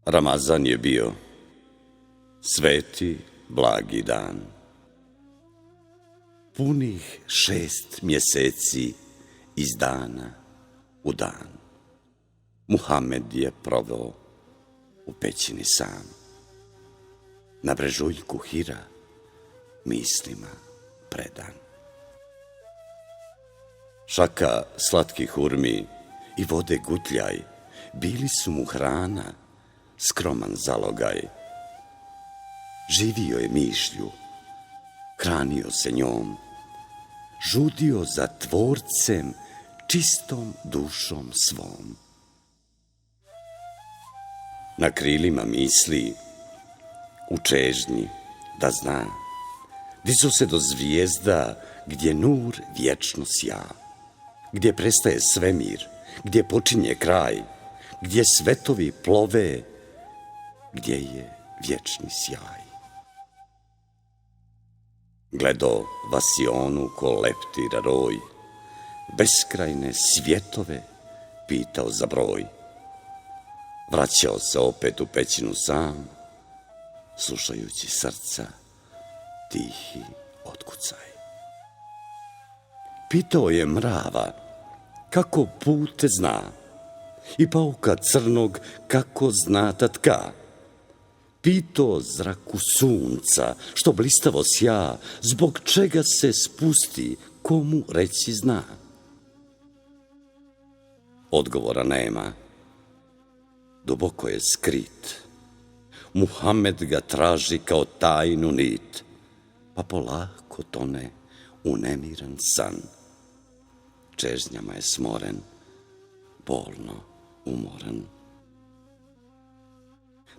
Ramazan je bio sveti, blagi dan. Punih 6 mjeseci iz dana u dan Muhammed je proveo u pećini sam, na brežuljku Hira, mislima predan. Šaka slatkih hurmi i vode gutljaj bili su mu hrana, skroman zalogaj. Živio je mišlju, hranio se njom, žudio za tvorcem čistom dušom svom. Na krilima misli, u čežnji da zna, dizo se do zvijezda gdje nur vječno sja, gdje prestaje svemir, gdje počinje kraj, gdje svetovi plove, gdje je vječni sjaj. Gledo vasionu ko leptira roj, beskrajne svjetove pitao za broj. Vraćao se opet u pećinu sam, slušajući srca tihi otkucaj. Pitao je mrava kako pute zna i pauka crnog kako zna tatka. Pitao zraku sunca što blistavo sja, zbog čega se spusti, komu reći zna. Odgovora nema, duboko je skrit. Muhammed ga traži kao tajnu nit, pa polako tone u nemiran san. Čežnjama je smoren, bolno umoran.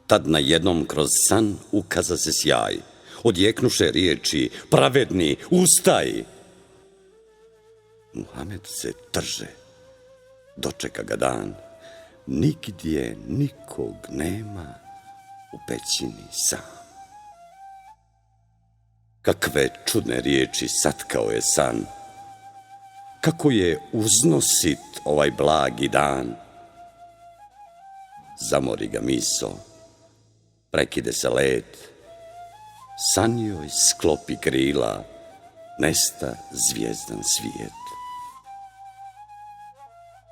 Tad najednom kroz san ukaza se sjaj, odjeknuše riječi, pravedni, ustaj! Muhammed se trže, dočeka ga dan, nigdje nikog nema, u pećini sam. Kakve čudne riječi satkao je san, kako je uznosit ovaj blagi dan. Zamori ga miso, prekide se led, san joj sklopi krila, nesta zvijezdan svijet.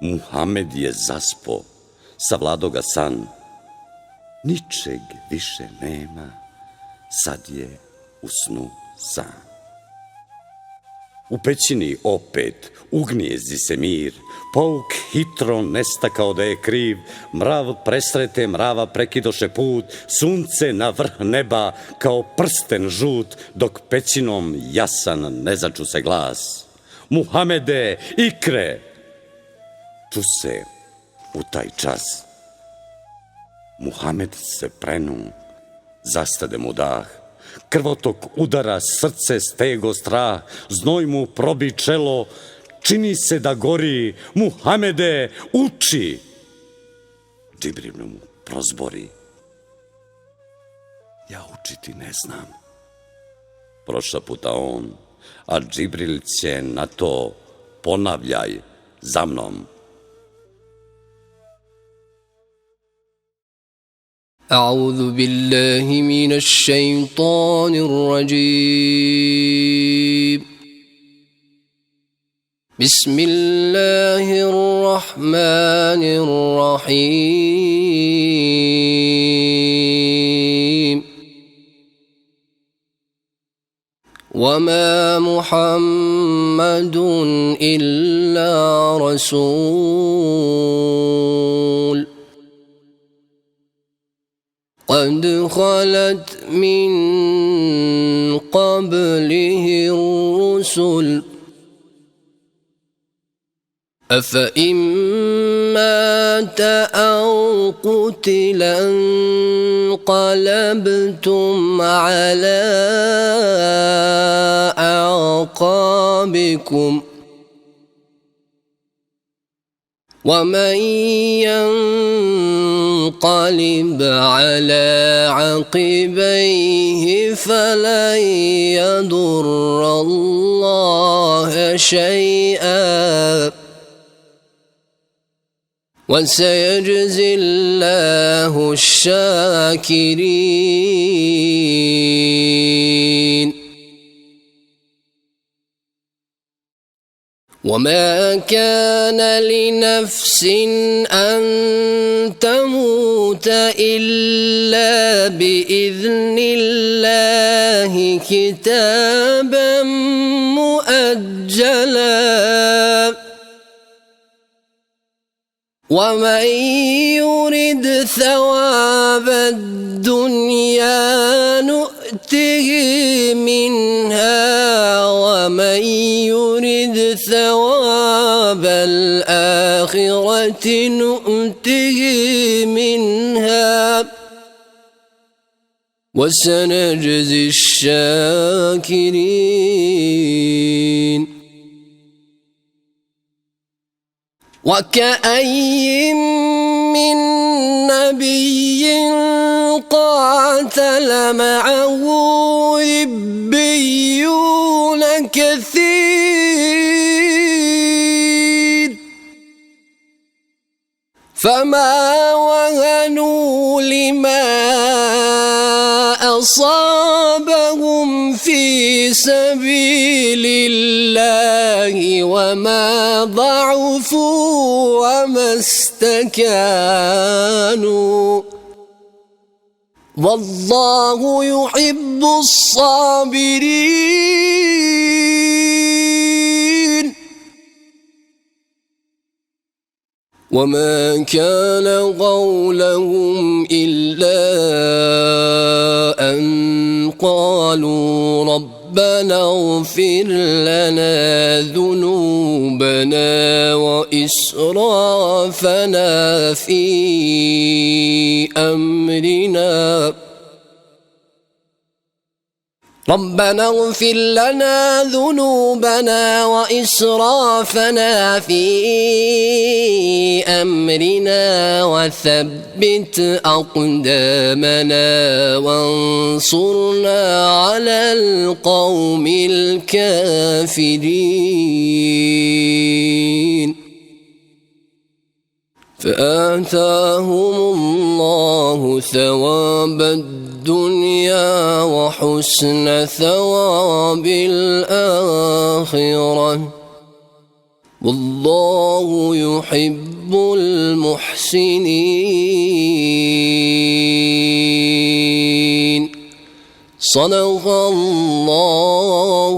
Muhammed je zaspo, savlado ga san, ničeg više nema, sad je u snu sam. U pećini opet ugnijezdi se mir, pauk hitro nesta kao da je kriv, mrav presrete mrava prekidoše put, sunce na vrh neba kao prsten žut, dok pećinom jasan ne začu se glas. Muhamede, ikre! Ču se u taj čas. Muhammed se prenu, zastade mu dah, krvotok udara srce, stego strah, znoj mu probi čelo, čini se da gori. Muhamede, uči! Džibril mu prozbori. Ja učiti ne znam, prošaputa on, a Džibril će na to ponavljaj za mnom. أعوذ بالله من الشيطان الرجيم بسم الله الرحمن الرحيم وما محمد إلا رسول قد خلت من قبله الرسل أفإن مات أو قتلا انقلبتم على أعقابكم ومن ينقلب على عقبيه فلن يضر الله شيئا وسيجزي الله الشاكرين. وما كان لنفس أن تموت إلا بإذن الله كتابا مؤجلا. ومن يرد ثواب الدنيا نؤته منها ومن يرد ثواب الآخرة نؤته منها وسنجزي الشاكرين. وكأي من نبي قاتل معه ربيون كثير فما وهنوا لما أصابهم في سبيل الله وما ضعفوا وما استكانوا والله يحب الصابرين. وما كان قولهم إلا أن قالوا ربنا اغفر لنا ذنوبنا وإسرافنا في أمرنا ربنا اغفر لنا ذنوبنا وإسرافنا في أمرنا وثبت أقدامنا وانصرنا على القوم الكافرين. فآتاهم الله ثواب الدنيا وحسن ثواب الآخرة والله يحب المحسنين. صدق الله